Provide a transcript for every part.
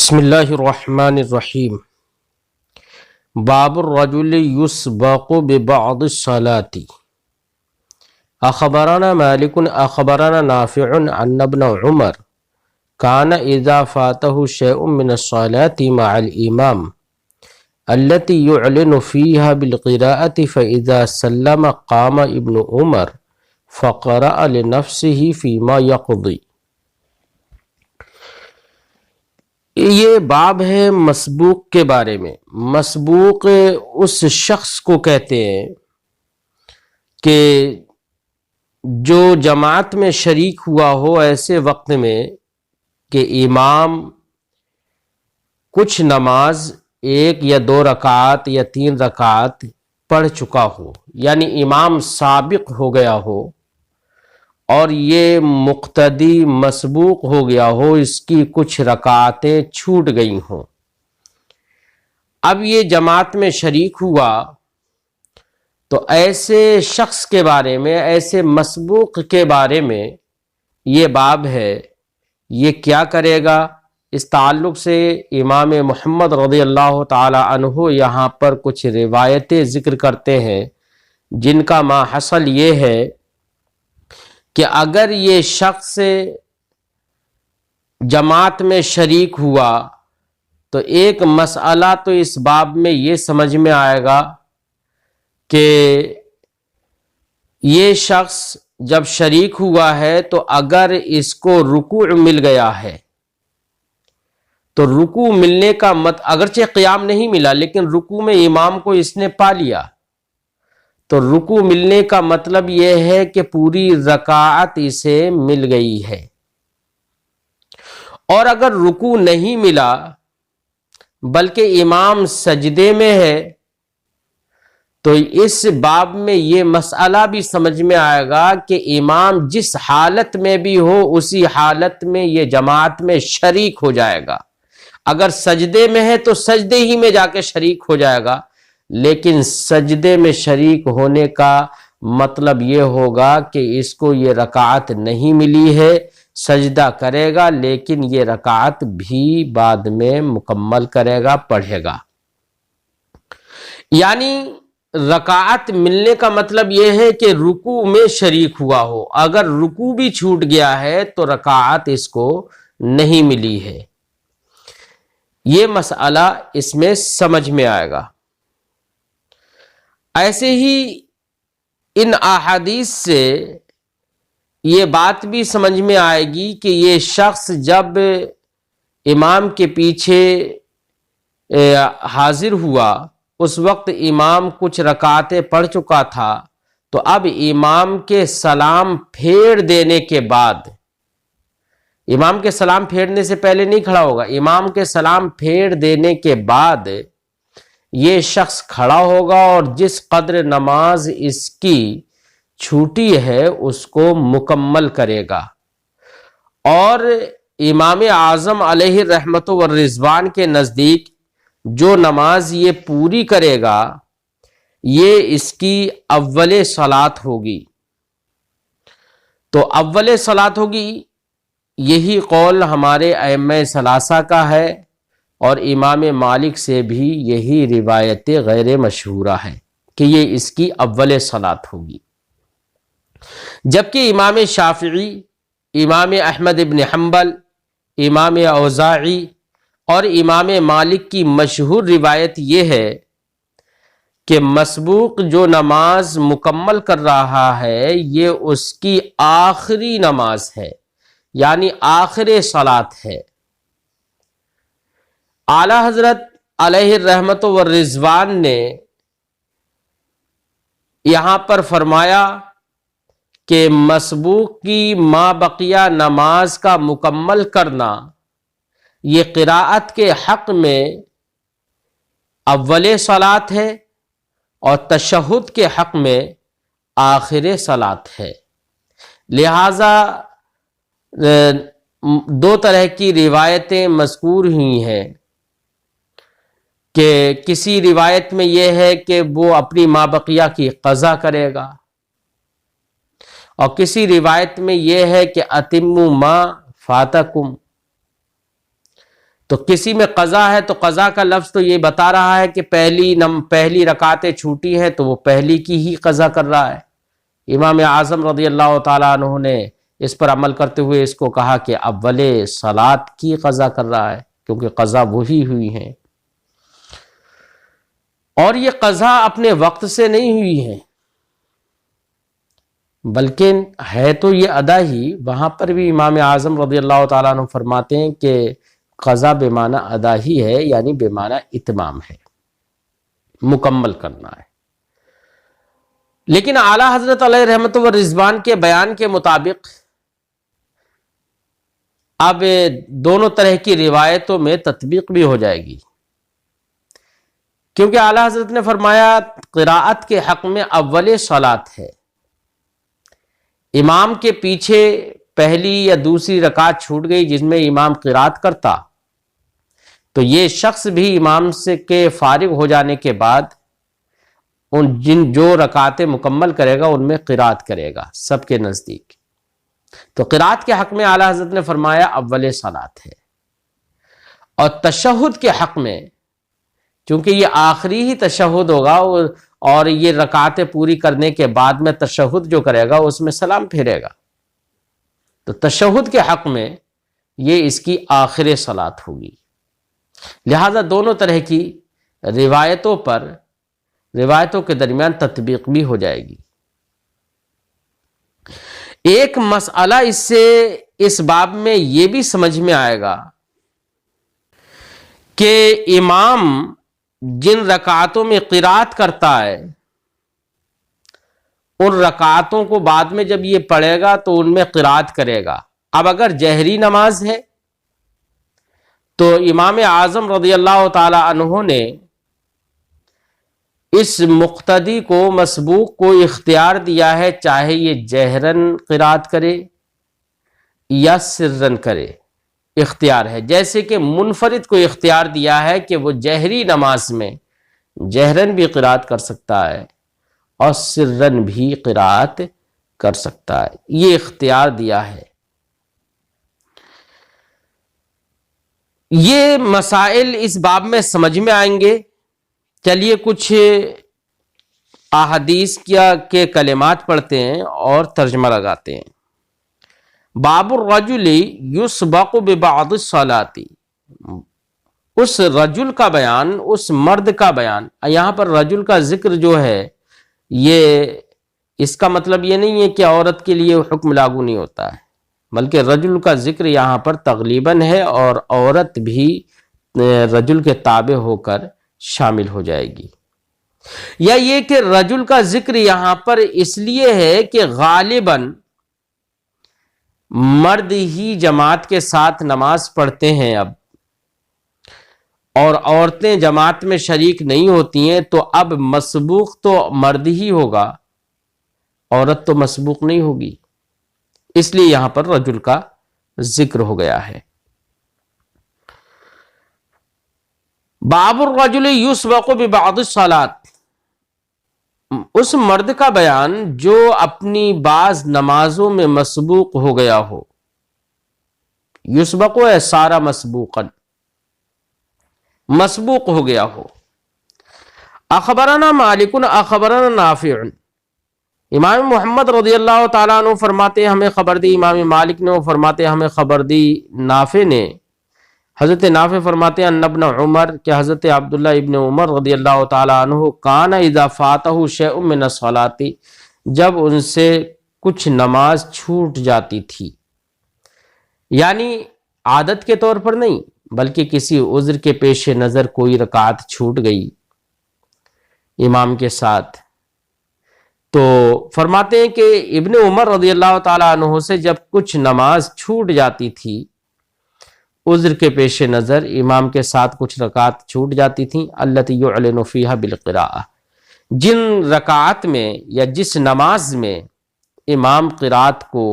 بسم اللہ الرحمن الرحیم باب الرجل يسبق ببعض الصلاة اخبرنا مالک اخبرنا نافع عن ابن عمر كان اذا فاته شيء من الصلاة مع الامام التي يعلن فيها بالقراءة فاذا سلم قام ابن عمر فقرأ لنفسه فيما يقضي۔ یہ باب ہے مسبوق کے بارے میں۔ مسبوق اس شخص کو کہتے ہیں کہ جو جماعت میں شریک ہوا ہو ایسے وقت میں کہ امام کچھ نماز 1 یا 2 رکعات یا 3 رکعات پڑھ چکا ہو، یعنی امام سابق ہو گیا ہو اور یہ مقتدی مسبوق ہو گیا ہو، اس کی کچھ رکعتیں چھوٹ گئی ہوں۔ اب یہ جماعت میں شریک ہوا تو ایسے شخص کے بارے میں، ایسے مسبوق کے بارے میں یہ باب ہے۔ یہ کیا کرے گا؟ اس تعلق سے امام محمد رضی اللہ تعالی عنہ یہاں پر کچھ روایتیں ذکر کرتے ہیں جن کا ماحصل یہ ہے کہ اگر یہ شخص جماعت میں شریک ہوا تو ایک مسئلہ تو اس باب میں یہ سمجھ میں آئے گا کہ یہ شخص جب شریک ہوا ہے تو اگر اس کو رکوع مل گیا ہے تو رکوع ملنے کا اگرچہ قیام نہیں ملا لیکن رکوع میں امام کو اس نے پا لیا، تو رکوع ملنے کا مطلب یہ ہے کہ پوری رکعت اسے مل گئی ہے۔ اور اگر رکوع نہیں ملا بلکہ امام سجدے میں ہے تو اس باب میں یہ مسئلہ بھی سمجھ میں آئے گا کہ امام جس حالت میں بھی ہو اسی حالت میں یہ جماعت میں شریک ہو جائے گا۔ اگر سجدے میں ہے تو سجدے ہی میں جا کے شریک ہو جائے گا، لیکن سجدے میں شریک ہونے کا مطلب یہ ہوگا کہ اس کو یہ رکعت نہیں ملی ہے، سجدہ کرے گا لیکن یہ رکعت بھی بعد میں مکمل کرے گا، پڑھے گا۔ یعنی رکعت ملنے کا مطلب یہ ہے کہ رکوع میں شریک ہوا ہو، اگر رکوع بھی چھوٹ گیا ہے تو رکعت اس کو نہیں ملی ہے۔ یہ مسئلہ اس میں سمجھ میں آئے گا۔ ایسے ہی ان احادیث سے یہ بات بھی سمجھ میں آئے گی کہ یہ شخص جب امام کے پیچھے حاضر ہوا اس وقت امام کچھ رکعتیں پڑھ چکا تھا، تو اب امام کے سلام پھیر دینے کے بعد، امام کے سلام پھیرنے سے پہلے نہیں کھڑا ہوگا، امام کے سلام پھیر دینے کے بعد یہ شخص کھڑا ہوگا اور جس قدر نماز اس کی چھوٹی ہے اس کو مکمل کرے گا۔ اور امام اعظم علیہ الرحمت والرضوان کے نزدیک جو نماز یہ پوری کرے گا یہ اس کی اول صلاۃ ہوگی۔ تو اول صلاۃ ہوگی، یہی قول ہمارے ائمہ ثلاثہ کا ہے اور امام مالک سے بھی یہی روایت غیر مشہورہ ہے کہ یہ اس کی اول صلاۃ ہوگی۔ جبکہ امام شافعی، امام احمد ابن حنبل، امام اوزاعی اور امام مالک کی مشہور روایت یہ ہے کہ مسبوق جو نماز مکمل کر رہا ہے یہ اس کی آخری نماز ہے، یعنی آخر صلاۃ ہے۔ اعلی حضرت علیہ الرحمت والرضوان نے یہاں پر فرمایا کہ مسبوق کی ما بقیہ نماز کا مکمل کرنا یہ قراءت کے حق میں اول صلاۃ ہے اور تشہد کے حق میں آخر صلاۃ ہے۔ لہذا 2 طرح کی روایتیں مذکور ہوئی ہیں کہ کسی روایت میں یہ ہے کہ وہ اپنی مابقیہ کی قضا کرے گا، اور کسی روایت میں یہ ہے کہ اتموا ما فاتکم، تو کسی میں قضا ہے تو قضا کا لفظ تو یہ بتا رہا ہے کہ پہلی رکعتیں چھوٹی ہیں تو وہ پہلی کی ہی قضا کر رہا ہے۔ امام اعظم رضی اللہ تعالیٰ عنہ نے اس پر عمل کرتے ہوئے اس کو کہا کہ اول صلاۃ کی قضا کر رہا ہے، کیونکہ قضا وہی ہوئی ہیں، اور یہ قضا اپنے وقت سے نہیں ہوئی ہے بلکہ ہے تو یہ ادا ہی۔ وہاں پر بھی امام اعظم رضی اللہ تعالیٰ عنہ فرماتے ہیں کہ قضا بے معنی ادا ہی ہے، یعنی بے معنی اتمام ہے، مکمل کرنا ہے۔ لیکن اعلیٰ حضرت علیہ رحمت و رضوان کے بیان کے مطابق اب دونوں طرح کی روایتوں میں تطبیق بھی ہو جائے گی، کیونکہ اعلیٰ حضرت نے فرمایا قراءت کے حق میں اول صلاۃ ہے۔ امام کے پیچھے پہلی یا دوسری رکعت چھوٹ گئی جس میں امام قراءت کرتا، تو یہ شخص بھی امام سے کے فارغ ہو جانے کے بعد جو رکعتیں مکمل کرے گا ان میں قراءت کرے گا سب کے نزدیک۔ تو قراءت کے حق میں اعلیٰ حضرت نے فرمایا اول صلاۃ ہے، اور تشہد کے حق میں چونکہ یہ آخری ہی تشہد ہوگا اور یہ رکعتیں پوری کرنے کے بعد میں تشہد جو کرے گا اس میں سلام پھیرے گا، تو تشہد کے حق میں یہ اس کی آخر صلاۃ ہوگی۔ لہذا دونوں طرح کی روایتوں کے درمیان تطبیق بھی ہو جائے گی۔ ایک مسئلہ اس باب میں یہ بھی سمجھ میں آئے گا کہ امام جن رکعتوں میں قراءت کرتا ہے ان رکعتوں کو بعد میں جب یہ پڑھے گا تو ان میں قراءت کرے گا۔ اب اگر جہری نماز ہے تو امام اعظم رضی اللہ تعالی عنہ نے اس مقتدی کو مسبوق کو اختیار دیا ہے، چاہے یہ جہرن قراءت کرے یا سرن کرے، اختیار ہے۔ جیسے کہ منفرد کو اختیار دیا ہے کہ وہ جہری نماز میں جہرن بھی قراءت کر سکتا ہے اور سرن بھی قراءت کر سکتا ہے، یہ اختیار دیا ہے۔ یہ مسائل اس باب میں سمجھ میں آئیں گے۔ چلیے کچھ احادیث کے کلمات پڑھتے ہیں اور ترجمہ لگاتے ہیں۔ باب الرجل یسبق ببعض الصلاۃ، اس رجل کا بیان، اس مرد کا بیان۔ یہاں پر رجل کا ذکر جو ہے یہ اس کا مطلب یہ نہیں ہے کہ عورت کے لیے حکم لاگو نہیں ہوتا ہے، بلکہ رجل کا ذکر یہاں پر تغلیباً ہے اور عورت بھی رجل کے تابع ہو کر شامل ہو جائے گی۔ یا یہ کہ رجل کا ذکر یہاں پر اس لیے ہے کہ غالباً مرد ہی جماعت کے ساتھ نماز پڑھتے ہیں اب، اور عورتیں جماعت میں شریک نہیں ہوتی ہیں، تو اب مسبوق تو مرد ہی ہوگا، عورت تو مسبوق نہیں ہوگی، اس لیے یہاں پر رجل کا ذکر ہو گیا ہے۔ باب الرجل یسبق ببعض الصلاۃ، اس مرد کا بیان جو اپنی بعض نمازوں میں مسبوق ہو گیا ہو۔ یسبق ہے سارا مسبوقا، مسبوق ہو گیا ہو۔ اخبرنا مالک اخبرنا نافع، امام محمد رضی اللہ تعالیٰ عنہ فرماتے ہیں ہمیں خبر دی، امام مالک نے وہ فرماتے ہیں ہمیں خبر دی نافع نے، حضرت نافع فرماتے ہیں ان ابن عمر کہ حضرت عبداللہ ابن عمر رضی اللہ تعالیٰ عنہ کان اذا فاتہ شیء من الصلاۃ، جب ان سے کچھ نماز چھوٹ جاتی تھی، یعنی عادت کے طور پر نہیں بلکہ کسی عذر کے پیش نظر کوئی رکعت چھوٹ گئی امام کے ساتھ، تو فرماتے ہیں کہ ابن عمر رضی اللہ تعالیٰ عنہ سے جب کچھ نماز چھوٹ جاتی تھی عذر کے پیش نظر، امام کے ساتھ کچھ رکعت چھوٹ جاتی تھیں، التی یعلن فیہا بالقراءہ، جن رکعت میں یا جس نماز میں امام قراءت کو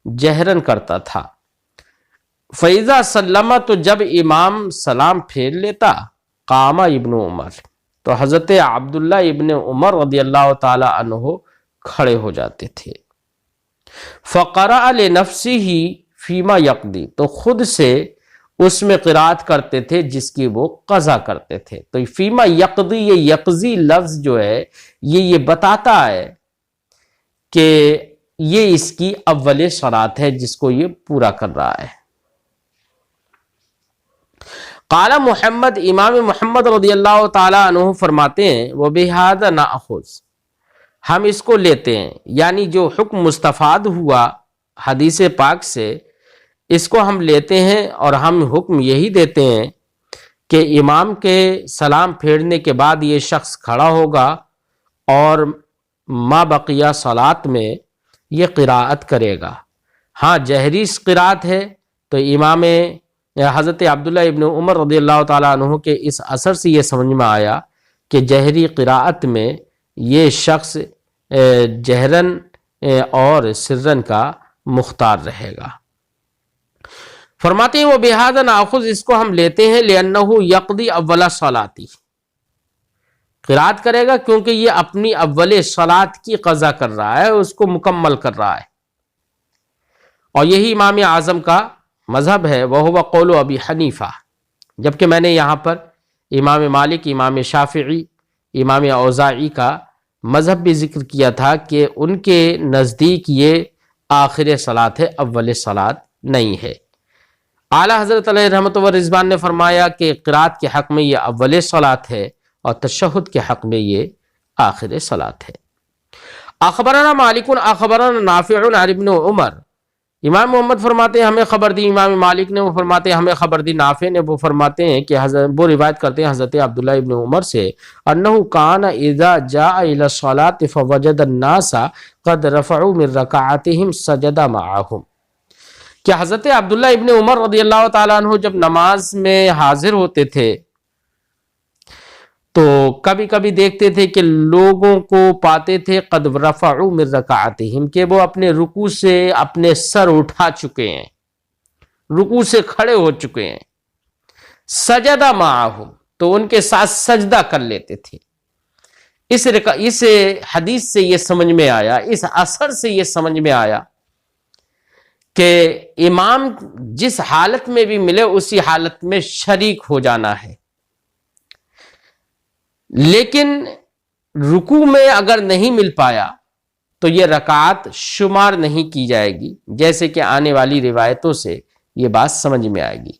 جہرن کرتا تھا، فَإِذَا سَلَّمَ، تو جب امام سلام پھیر لیتا، قام ابن عمر، تو حضرت عبداللہ ابن عمر رضی اللہ تعالی عنہ کھڑے ہو جاتے تھے۔ فَقَرَأَ لِنَفْسِهِ فِيمَا يَقْضِي، تو خود سے اس میں قرات کرتے تھے جس کی وہ قضا کرتے تھے. تو فیما یقضی، یہ یقضی لفظ جو ہے یہ بتاتا ہے کہ یہ اس کی اول صلات ہے جس کو یہ پورا کر رہا ہے. قال محمد، امام محمد رضی اللہ تعالی عنہ فرماتے ہیں وَبِهَذَا نَأْخُذُ، ہم اس کو لیتے ہیں، یعنی جو حکم مستفاد ہوا حدیث پاک سے اس کو ہم لیتے ہیں، اور ہم حکم یہی دیتے ہیں کہ امام کے سلام پھیرنے کے بعد یہ شخص کھڑا ہوگا اور ما بقیہ صلات میں یہ قراءت کرے گا. ہاں جہری قراءت ہے تو امام حضرت عبداللہ ابن عمر رضی اللہ تعالیٰ عنہ کے اس اثر سے یہ سمجھ میں آیا کہ جہری قراءت میں یہ شخص جہرن اور سرن کا مختار رہے گا. فرماتے ہیں وہ بہذا ناخذ، اس کو ہم لیتے ہیں لأنہ یقضی اول صلاتی، قرات کرے گا کیونکہ یہ اپنی اول صلات کی قضا کر رہا ہے، اس کو مکمل کر رہا ہے. اور یہی امام اعظم کا مذہب ہے، وہ قول ابی حنیفہ. جبکہ میں نے یہاں پر امام مالک، امام شافعی، امام اوزاعی کا مذہب بھی ذکر کیا تھا کہ ان کے نزدیک یہ آخر صلات ہے، اول صلات نہیں ہے. اعلیٰ حضرت علیہ رحمۃ و رضوان نے فرمایا کہ قرات کے حق میں یہ اول صلات ہے اور تشہد کے حق میں یہ آخر صلات ہے. اخبرنا مالک اخبرنا نافع عن ابن عمر، امام محمد فرماتے ہیں ہمیں خبر دی امام مالک نے، وہ فرماتے ہیں ہمیں خبر دی نافع نے، وہ فرماتے ہیں کہ وہ روایت کرتے ہیں حضرت عبداللہ ابن عمر سے انہ کان اذا جاء الى الصلاة فوجد الناس قد رفعوا من رکعاتهم سجد معهم، کہ حضرت عبداللہ ابن عمر رضی اللہ تعالیٰ عنہ جب نماز میں حاضر ہوتے تھے تو کبھی کبھی دیکھتے تھے کہ لوگوں کو پاتے تھے قد رفعوا من رکعاتهم، کہ وہ اپنے رکوع سے اپنے سر اٹھا چکے ہیں، رکوع سے کھڑے ہو چکے ہیں. سجد معهم، تو ان کے ساتھ سجدہ کر لیتے تھے. اس حدیث سے یہ سمجھ میں آیا، اس اثر سے یہ سمجھ میں آیا کہ امام جس حالت میں بھی ملے اسی حالت میں شریک ہو جانا ہے. لیکن رکوع میں اگر نہیں مل پایا تو یہ رکعت شمار نہیں کی جائے گی، جیسے کہ آنے والی روایتوں سے یہ بات سمجھ میں آئے گی.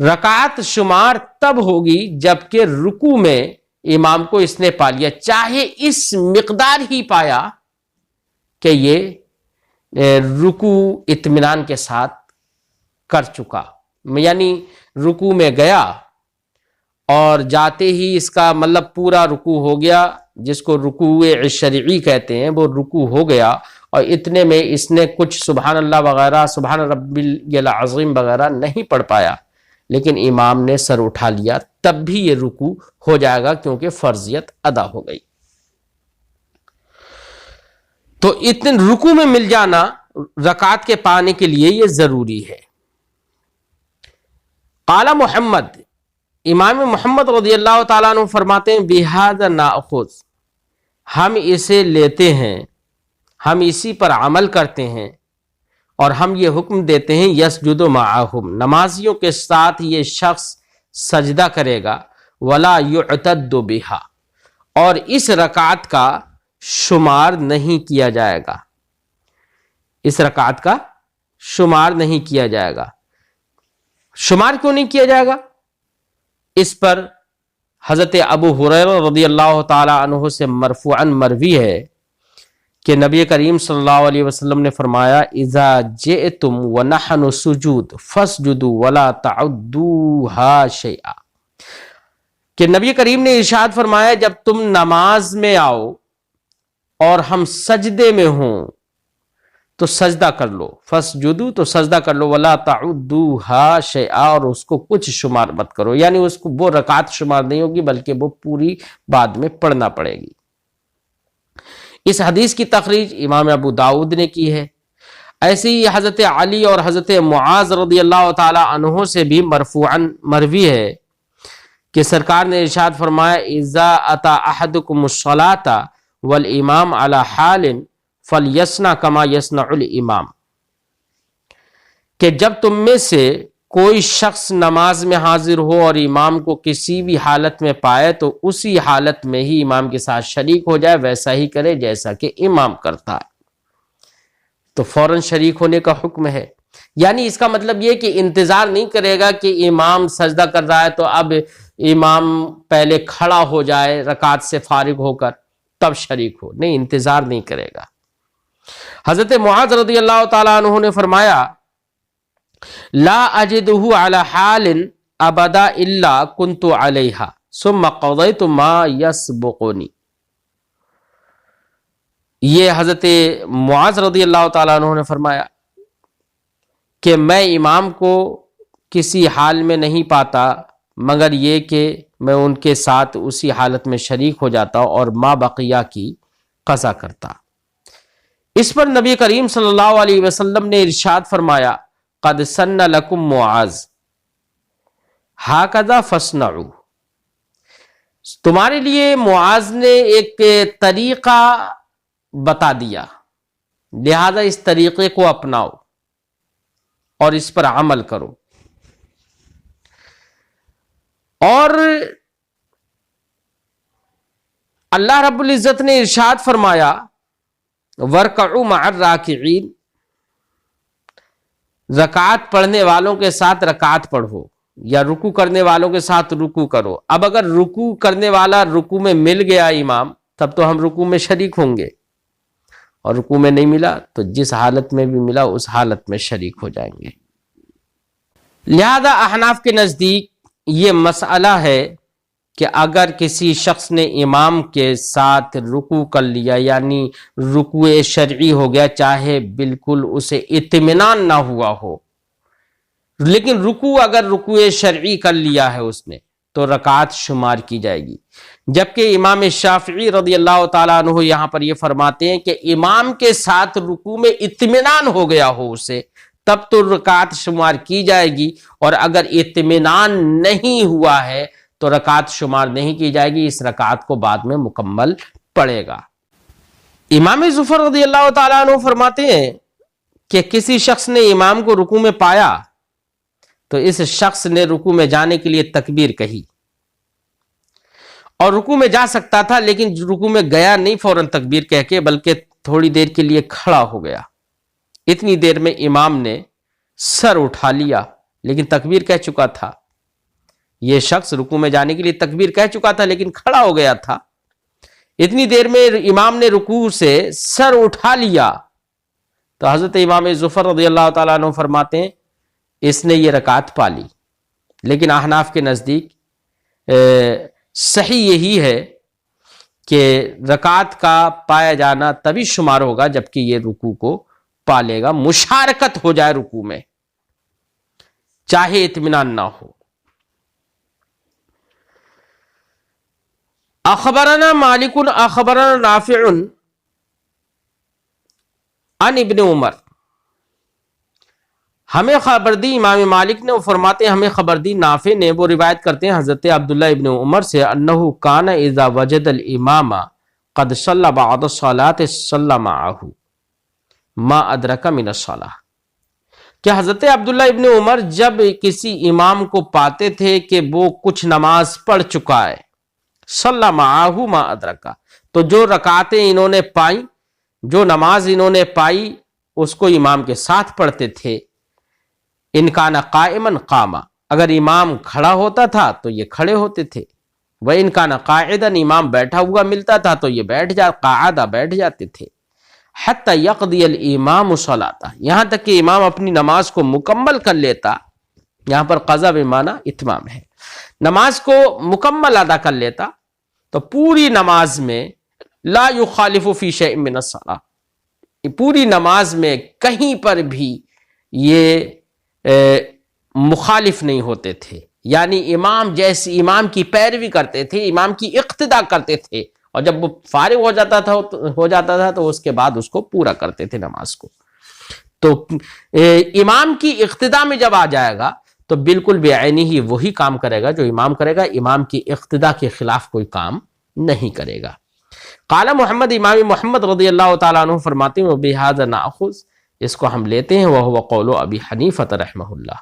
رکعت شمار تب ہوگی جبکہ رکوع میں امام کو اس نے پا لیا، چاہے اس مقدار ہی پایا کہ یہ رکوع اطمینان کے ساتھ کر چکا، یعنی رکوع میں گیا اور جاتے ہی اس کا مطلب پورا رکوع ہو گیا، جس کو رکوع شرعی کہتے ہیں، وہ رکوع ہو گیا اور اتنے میں اس نے کچھ سبحان اللہ وغیرہ، سبحان ربی العظیم وغیرہ نہیں پڑھ پایا، لیکن امام نے سر اٹھا لیا، تب بھی یہ رکوع ہو جائے گا کیونکہ فرضیت ادا ہو گئی. تو اتنے رکوع میں مل جانا رکعت کے پانے کے لیے یہ ضروری ہے. قال محمد، امام محمد رضی اللہ تعالیٰ عنہ فرماتے ہیں بہذا ناخذ، ہم اسے لیتے ہیں، ہم اسی پر عمل کرتے ہیں، اور ہم یہ حکم دیتے ہیں یسجد معہم، نمازیوں کے ساتھ یہ شخص سجدہ کرے گا، ولا یعتد بہا، اور اس رکعت کا شمار نہیں کیا جائے گا، اس رکعت کا شمار نہیں کیا جائے گا. شمار کیوں نہیں کیا جائے گا؟ اس پر حضرت ابو ہریرہ رضی اللہ تعالی عنہ سے مرفوعاً مروی ہے کہ نبی کریم صلی اللہ علیہ وسلم نے فرمایا اذا جئتم ونحن سجود فاسجدوا ولا تعدوها شیئا، کہ نبی کریم نے ارشاد فرمایا جب تم نماز میں آؤ اور ہم سجدے میں ہوں تو سجدہ کر لو، فسجدو تو سجدہ کر لو، ولا تعدوها شیئا، اور اس کو کچھ شمار مت کرو، یعنی اس کو وہ رکعت شمار نہیں ہوگی بلکہ وہ پوری بعد میں پڑھنا پڑے گی. اس حدیث کی تخریج امام ابو داؤد نے کی ہے. ایسے ہی حضرت علی اور حضرت معاذ رضی اللہ تعالی عنہ سے بھی مرفوعاً مروی ہے کہ سرکار نے ارشاد فرمایا اذا اتی احدکم الصلاۃ والامام علی حال فلیصنع کما یصنع الامام، کہ جب تم میں سے کوئی شخص نماز میں حاضر ہو اور امام کو کسی بھی حالت میں پائے تو اسی حالت میں ہی امام کے ساتھ شریک ہو جائے، ویسا ہی کرے جیسا کہ امام کرتا ہے، تو فوراً شریک ہونے کا حکم ہے۔ یعنی اس کا مطلب یہ کہ انتظار نہیں کرے گا کہ امام سجدہ کر رہا ہے تو اب امام پہلے کھڑا ہو جائے رکعت سے فارغ ہو کر تب شریک ہو، نہیں، انتظار نہیں کرے گا۔ حضرت معاذ رضی اللہ تعالیٰ عنہ نے فرمایا لا اجدہ علی حال ابدا الا کنت علیہا ثم قضیت ما یسبقنی۔ یہ حضرت معاذ رضی اللہ تعالیٰ عنہ نے فرمایا کہ میں امام کو کسی حال میں نہیں پاتا مگر یہ کہ میں ان کے ساتھ اسی حالت میں شریک ہو جاتا اور ما بقیہ کی قضا کرتا۔ اس پر نبی کریم صلی اللہ علیہ وسلم نے ارشاد فرمایا قد سن لکم معاذ ہاکذا فاصنعوا، تمہارے لیے معاذ نے ایک طریقہ بتا دیا، لہذا اس طریقے کو اپناؤ اور اس پر عمل کرو۔ اور اللہ رب العزت نے ارشاد فرمایا وَارْكَعُوا مَعَ الرَّاكِعِينَ، رکعت پڑھنے والوں کے ساتھ رکعت پڑھو یا رکوع کرنے والوں کے ساتھ رکوع کرو۔ اب اگر رکوع کرنے والا رکوع میں مل گیا امام تب تو ہم رکوع میں شریک ہوں گے، اور رکوع میں نہیں ملا تو جس حالت میں بھی ملا اس حالت میں شریک ہو جائیں گے۔ لہذا احناف کے نزدیک یہ مسئلہ ہے کہ اگر کسی شخص نے امام کے ساتھ رکوع کر لیا یعنی رکوع شرعی ہو گیا، چاہے بالکل اسے اطمینان نہ ہوا ہو، لیکن رکوع اگر رکوع شرعی کر لیا ہے اس نے تو رکعت شمار کی جائے گی۔ جبکہ امام شافعی رضی اللہ تعالیٰ عنہ یہاں پر یہ فرماتے ہیں کہ امام کے ساتھ رکوع میں اطمینان ہو گیا ہو اسے تب تو رکعت شمار کی جائے گی، اور اگر اطمینان نہیں ہوا ہے تو رکعت شمار نہیں کی جائے گی، اس رکعت کو بعد میں مکمل پڑے گا۔ امام ظفر رضی اللہ تعالیٰ عنہ فرماتے ہیں کہ کسی شخص نے امام کو رکوع میں پایا تو اس شخص نے رکوع میں جانے کے لیے تکبیر کہی اور رکوع میں جا سکتا تھا، لیکن رکوع میں گیا نہیں فوراً تکبیر کہہ کے، بلکہ تھوڑی دیر کے لیے کھڑا ہو گیا۔ اتنی دیر میں امام نے سر اٹھا لیا لیکن تکبیر کہہ چکا تھا۔ یہ شخص رکوع میں جانے کے لیے تکبیر کہہ چکا تھا لیکن کھڑا ہو گیا تھا۔ اتنی دیر میں امام نے رکوع سے سر اٹھا لیا تو حضرت امام ظفر رضی اللہ تعالیٰ عنہ فرماتے ہیں اس نے یہ رکعت پا لی۔ لیکن احناف کے نزدیک صحیح یہی ہے کہ رکعت کا پایا جانا تبھی شمار ہوگا جبکہ یہ رکوع کو پا لے گا، مشارکت ہو جائے رکوع میں، چاہے اطمینان نہ ہو۔ اخبرنا مالک اخبرنا نافع عن ابن عمر، ہمیں خبر دی امام مالک نے، وہ فرماتے ہیں ہمیں خبر دی نافع نے، وہ روایت کرتے ہیں حضرت عبداللہ ابن عمر سے انہ کان اذا وجد الامام قد صلی بعد الصلاة صلی معه ما ادرک من الصلاة، کہ حضرت عبداللہ ابن عمر جب کسی امام کو پاتے تھے کہ وہ کچھ نماز پڑھ چکا ہے، صلی معه ما ادرک، تو جو رکعتیں انہوں نے پائیں، جو نماز انہوں نے پائی اس کو امام کے ساتھ پڑھتے تھے۔ ان کان قائما قاما، اگر امام کھڑا ہوتا تھا تو یہ کھڑے ہوتے تھے، وان کان قاعدا، امام بیٹھا ہوا ملتا تھا تو یہ قاعدہ بیٹھ جاتے تھے، حتی یقضی الامام صلاۃ، یہاں تک کہ امام اپنی نماز کو مکمل کر لیتا۔ یہاں پر قضا بمعنی اتمام ہے، نماز کو مکمل ادا کر لیتا تو پوری نماز میں لا یخالف فی شیء من الصلاۃ، پوری نماز میں کہیں پر بھی یہ مخالف نہیں ہوتے تھے، یعنی امام جیسے امام کی پیروی کرتے تھے، امام کی اقتداء کرتے تھے، اور جب وہ فارغ ہو جاتا تھا تو اس کے بعد اس کو پورا کرتے تھے نماز کو۔ تو امام کی اقتداء میں جب آ جائے گا تو بالکل بعینی ہی وہی کام کرے گا جو امام کرے گا، امام کی اقتداء کے خلاف کوئی کام نہیں کرے گا۔ قال محمد، امام محمد رضی اللہ تعالیٰ عنہ فرماتے ہیں وبہذا ناخذ، اس کو ہم لیتے ہیں، وہو قول ابی حنیفہ رحمہ اللہ،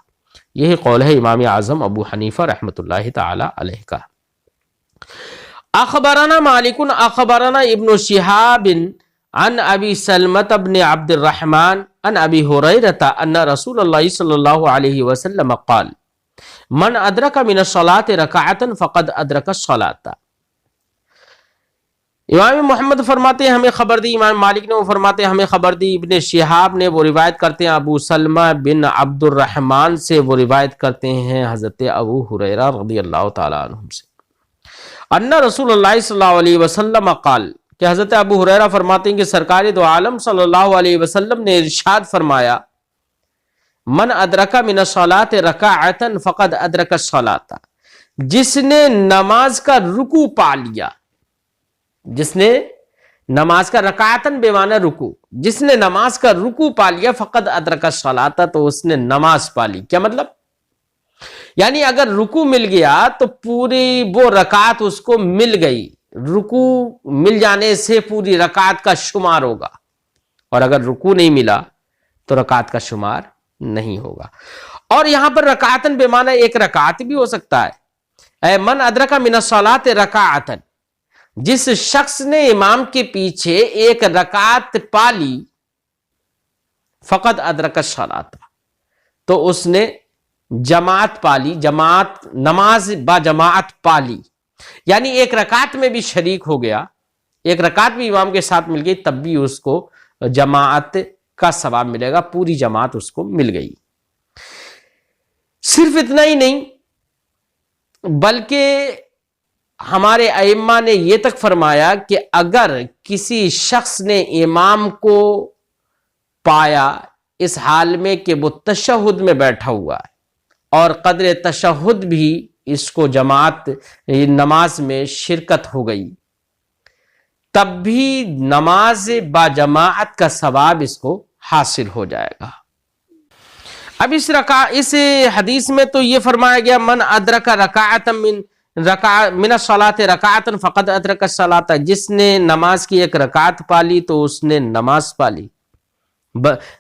یہی قول ہے امام اعظم ابو حنیفہ رحمۃ اللہ تعالی علیہ کا۔ اخبرنا مالک اخبرنا ابن شہاب عن ابی سلمۃ بن عبد الرحمن عن ابی ہریرہ ان رسول اللہ صلی اللہ علیہ وسلم قال من ادرک من الصلاۃ رکعۃ فقد ادرک الصلاۃ۔ امام محمد فرماتے ہیں ہمیں خبر دی، امام مالک نے وہ فرماتے ہیں ہمیں خبر دی، ابن شہاب نے وہ روایت کرتے ہیں ابو سلمہ بن عبد الرحمن سے، وہ روایت کرتے ہیں حضرت ابو ہریرہ رضی اللہ تعالیٰ عنہم سے، ان رسول اللہ صلی اللہ علیہ وسلم قال، کہ حضرت ابو ہریرہ فرماتے ہیں کہ سرکار دو عالم صلی اللہ علیہ وسلم نے ارشاد فرمایا من ادرک من الصلاۃ رکعۃ فقد ادرک الصلاۃ، جس نے نماز کا رکوع پا لیا، جس نے نماز کا رکعتن بے معنی رکوع، جس نے نماز کا رکوع پا لیا فقد ادرک الصلاۃ، تو اس نے نماز پا لی۔ کیا مطلب؟ یعنی اگر رکوع مل گیا تو پوری وہ رکعت اس کو مل گئی، رکوع مل جانے سے پوری رکعت کا شمار ہوگا، اور اگر رکوع نہیں ملا تو رکعت کا شمار نہیں ہوگا۔ اور یہاں پر رکعتن بے معنی ایک رکعت بھی ہو سکتا ہے، اے من ادرک من الصلاۃ رکعتن، جس شخص نے امام کے پیچھے ایک رکعت پالی، فقط ادرک الصلاۃ، تو اس نے جماعت پالی، جماعت نماز با جماعت پالی، یعنی ایک رکعت میں بھی شریک ہو گیا، ایک رکعت بھی امام کے ساتھ مل گئی، تب بھی اس کو جماعت کا ثواب ملے گا، پوری جماعت اس کو مل گئی۔ صرف اتنا ہی نہیں بلکہ ہمارے ائمہ نے یہ تک فرمایا کہ اگر کسی شخص نے امام کو پایا اس حال میں کہ وہ تشہد میں بیٹھا ہوا ہے، اور قدر تشہد بھی اس کو جماعت نماز میں شرکت ہو گئی، تب بھی نماز با جماعت کا ثواب اس کو حاصل ہو جائے گا۔ اب اس حدیث میں تو یہ فرمایا گیا من ادرک رکعۃ من الصلاۃ رکعۃ فقد ادرک الصلاۃ، جس نے نماز کی ایک رکعت پالی تو اس نے نماز پالی۔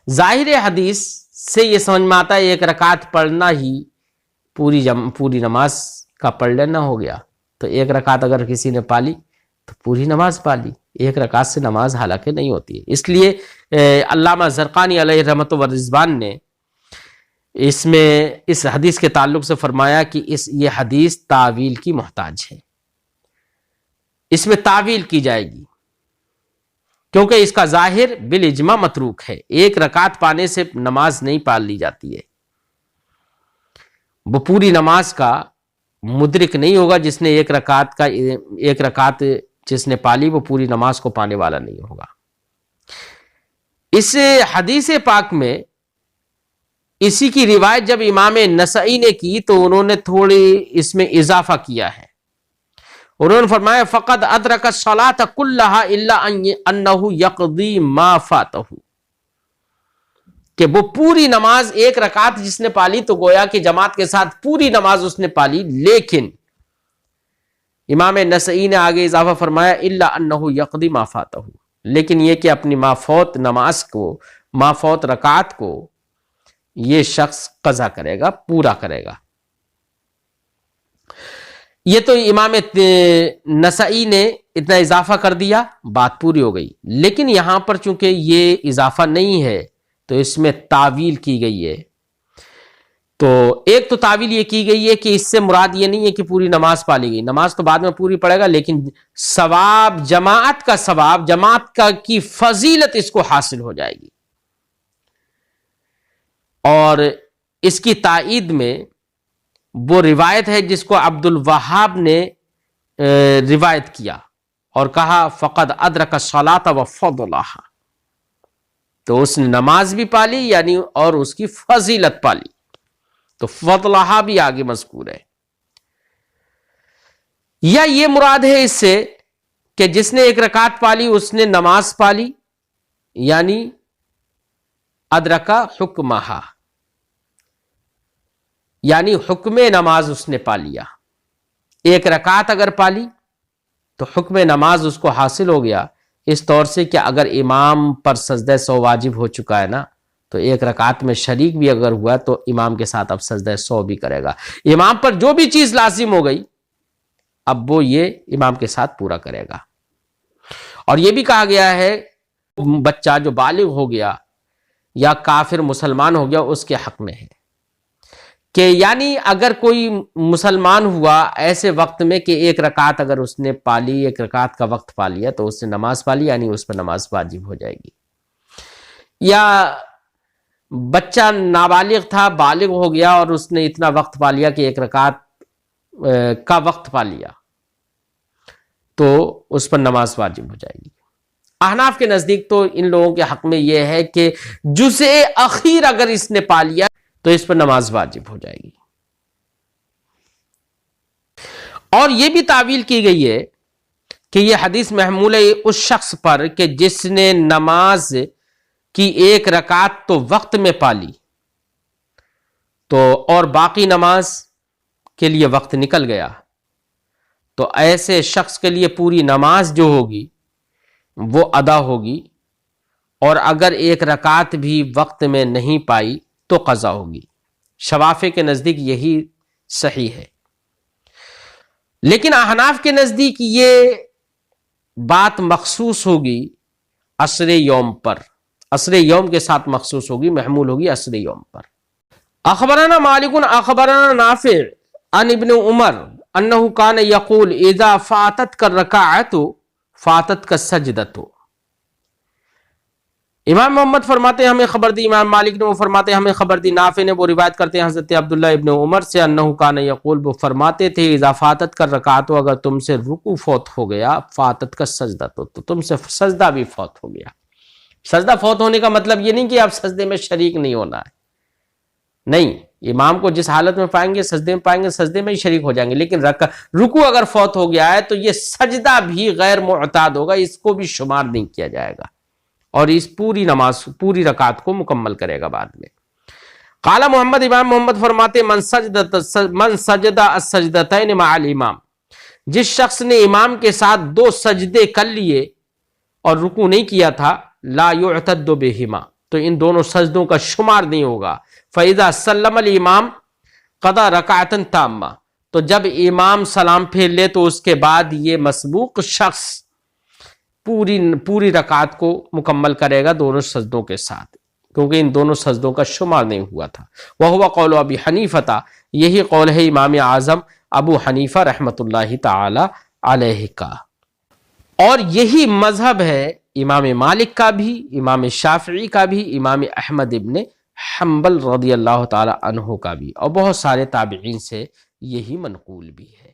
ظاہر حدیث سے یہ سمجھ میں آتا ہے ایک رکعت پڑھنا ہی پوری نماز کا پڑھ لینا ہو گیا، تو ایک رکعت اگر کسی نے پالی تو پوری نماز پالی، ایک رکعت سے نماز حالانکہ نہیں ہوتی ہے۔ اس لیے علامہ زرقانی علیہ رحمۃ و رضوان نے اس میں اس حدیث کے تعلق سے فرمایا کہ یہ حدیث تعویل کی محتاج ہے، اس میں تعویل کی جائے گی، کیونکہ اس کا ظاہر بالاجماع متروک ہے، ایک رکعت پانے سے نماز نہیں پال لی جاتی ہے، وہ پوری نماز کا مدرک نہیں ہوگا، جس نے ایک رکعت جس نے پالی وہ پوری نماز کو پانے والا نہیں ہوگا۔ اس حدیث پاک میں اسی کی روایت جب امام نسائی نے کی تو انہوں نے تھوڑی اس میں اضافہ کیا ہے، انہوں نے فرمایا فقد ادرک الصلاۃ کلھا الا انہ یقضی ما فاتہ، کہ وہ پوری نماز ایک رکعت جس نے پالی تو گویا کہ جماعت کے ساتھ پوری نماز اس نے پالی، لیکن امام نسائی نے آگے اضافہ فرمایا الا انہ یقضی ما فاتہ، لیکن یہ کہ اپنی مافوت نماز کو، مافوت رکعت کو یہ شخص قضا کرے گا، پورا کرے گا۔ یہ تو امام نسائی نے اتنا اضافہ کر دیا، بات پوری ہو گئی، لیکن یہاں پر چونکہ یہ اضافہ نہیں ہے تو اس میں تعویل کی گئی ہے۔ تو ایک تو تعویل یہ کی گئی ہے کہ اس سے مراد یہ نہیں ہے کہ پوری نماز پالی گئی، نماز تو بعد میں پوری پڑے گا، لیکن ثواب، جماعت کا ثواب، جماعت کی فضیلت اس کو حاصل ہو جائے گی۔ اور اس کی تائید میں وہ روایت ہے جس کو عبد الوہاب نے روایت کیا اور کہا فقد ادرک الصلاۃ وفضلها، تو اس نے نماز بھی پالی یعنی اور اس کی فضیلت پالی، تو فضلها بھی آگے مذکور ہے۔ یا یہ مراد ہے اس سے کہ جس نے ایک رکعت پالی اس نے نماز پالی، یعنی ادرکا حکمہا، یعنی حکم نماز اس نے پا لیا۔ ایک رکعت اگر پالی تو حکم نماز اس کو حاصل ہو گیا، اس طور سے کہ اگر امام پر سجدہ سو واجب ہو چکا ہے نا تو ایک رکعت میں شریک بھی اگر ہوا تو امام کے ساتھ اب سجدہ سہو بھی کرے گا. امام پر جو بھی چیز لازم ہو گئی اب وہ یہ امام کے ساتھ پورا کرے گا. اور یہ بھی کہا گیا ہے بچہ جو بالغ ہو گیا یا کافر مسلمان ہو گیا اس کے حق میں ہے کہ یعنی اگر کوئی مسلمان ہوا ایسے وقت میں کہ ایک رکعت اگر اس نے پالی، ایک رکعت کا وقت پا لیا تو اس نے نماز پالی، یعنی اس پر نماز واجب ہو جائے گی. یا بچہ نابالغ تھا، بالغ ہو گیا اور اس نے اتنا وقت پا لیا کہ ایک رکعت کا وقت پا لیا تو اس پر نماز واجب ہو جائے گی. احناف کے نزدیک تو ان لوگوں کے حق میں یہ ہے کہ جزء اخیر اگر اس نے پا لیا تو اس پر نماز واجب ہو جائے گی. اور یہ بھی تعویل کی گئی ہے کہ یہ حدیث محمول ہے اس شخص پر کہ جس نے نماز کی ایک رکعت تو وقت میں پا لی تو اور باقی نماز کے لیے وقت نکل گیا، تو ایسے شخص کے لیے پوری نماز جو ہوگی وہ ادا ہوگی، اور اگر ایک رکعت بھی وقت میں نہیں پائی تو قضا ہوگی. شوافع کے نزدیک یہی صحیح ہے. لیکن احناف کے نزدیک یہ بات مخصوص ہوگی عصر یوم پر، عصر یوم کے ساتھ مخصوص ہوگی، محمول ہوگی عصر یوم پر. اخبرنا مالک اخبرنا نافع عن ابن عمر انه كان يقول اذا فاتتك الركعه فاتتك السجدة. امام محمد فرماتے ہیں ہمیں خبر دی، امام مالک نے وہ فرماتے ہیں ہمیں خبر دی، نافع نے وہ روایت کرتے ہیں حضرت عبداللہ ابن عمر سے انه كان يقول وہ فرماتے تھے اذا فاتتك الركعه اگر تم سے رکوع فوت ہو گیا فاتتك السجدة تو تم سے سجدہ بھی فوت ہو گیا. سجدہ فوت ہونے کا مطلب یہ نہیں کہ آپ سجدے میں شریک نہیں ہونا ہے، نہیں، امام کو جس حالت میں پائیں گے سجدے میں پائیں گے سجدے میں ہی شریک ہو جائیں گے. لیکن رکوع اگر فوت ہو گیا ہے تو یہ سجدہ بھی غیر معتاد ہوگا، اس کو بھی شمار نہیں کیا جائے گا اور اس پوری نماز پوری رکعت کو مکمل کرے گا بعد میں. قال محمد امام محمد فرماتے من سجد السجدتین مع الامام جس شخص نے امام کے ساتھ 2 سجدے کر لیے اور رکوع نہیں کیا تھا لا یعتد بہما تو ان دونوں سجدوں کا شمار نہیں ہوگا. فَإِذَا سَلَّمَ الْإِمَامُ قَضَى رَكَعَةً تَامَّةً تو جب امام سلام پھیر لے تو اس کے بعد یہ مسبوق شخص پوری رکعت کو مکمل کرے گا دونوں سجدوں کے ساتھ، کیونکہ ان دونوں سجدوں کا شمار نہیں ہوا تھا. وَهُوَ قَوْلُ أَبِي حَنِيفَةَ یہی قول ہے امام اعظم ابو حنیفہ رحمۃ اللہ تعالی علیہ کا، اور یہی مذہب ہے امام مالک کا بھی، امام شافعی کا بھی، امام احمد ابن حنبل رضی اللہ تعالی عنہ کا بھی، اور بہت سارے تابعین سے یہی منقول بھی ہے.